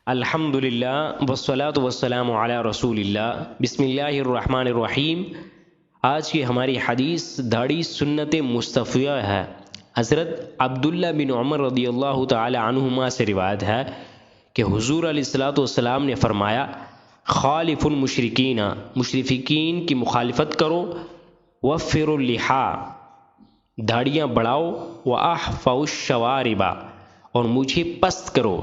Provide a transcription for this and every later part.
الحمدللہ والصلاة والسلام علی رسول اللہ، بسم اللہ الرحمن الرحیم۔ آج کی ہماری حدیث داڑھی سنت مصطفیہ ہے۔ حضرت عبداللہ بن عمر رضی اللہ تعالی عنہما سے روایت ہے کہ حضور علیہ الصلاۃ والسلام نے فرمایا، خالف المشرکین، مشرکین کی مخالفت کرو، وفروا اللحا، داڑیاں بڑھاؤ، واحفوا الشوارب، اور مجھے پست کرو۔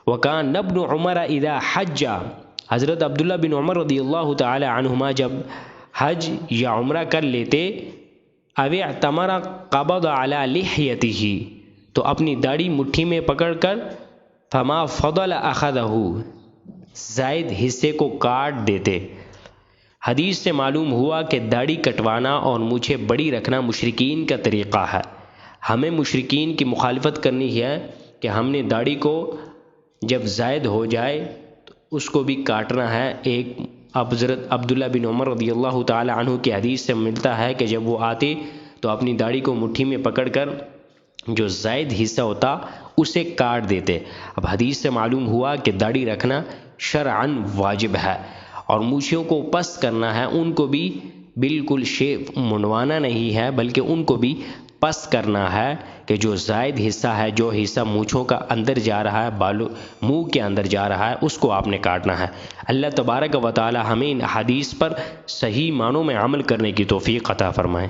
وکان ابن عمر اذا حج، حضرت عبداللہ بن عمر رضی اللہ تعالی عنہما جب حج یا عمرہ کر لیتے، او اعتمر قبض علی لحیتہ، تو اپنی داڑھی مٹھی میں پکڑ کر فما فضل اخذہ، زائد حصے کو کاٹ دیتے۔ حدیث سے معلوم ہوا کہ داڑھی کٹوانا اور مجھے بڑی رکھنا مشرکین کا طریقہ ہے۔ ہمیں مشرکین کی مخالفت کرنی ہے کہ ہم نے داڑھی کو جب زائد ہو جائے تو اس کو بھی کاٹنا ہے۔ ایک حضرت عبداللہ بن عمر رضی اللہ تعالی عنہ کی حدیث سے ملتا ہے کہ جب وہ آتے تو اپنی داڑھی کو مٹھی میں پکڑ کر جو زائد حصہ ہوتا اسے کاٹ دیتے۔ اب حدیث سے معلوم ہوا کہ داڑھی رکھنا شرعاً واجب ہے، اور مونچھوں کو پست کرنا ہے، ان کو بھی بالکل شیو منڈوانا نہیں ہے بلکہ ان کو بھی پست کرنا ہے، کہ جو زائد حصہ ہے، جو حصہ مونچھوں کا اندر جا رہا ہے، بالوں منہ کے اندر جا رہا ہے، اس کو آپ نے کاٹنا ہے۔ اللہ تبارک و تعالی ہمیں ان حدیث پر صحیح معنوں میں عمل کرنے کی توفیق عطا فرمائے۔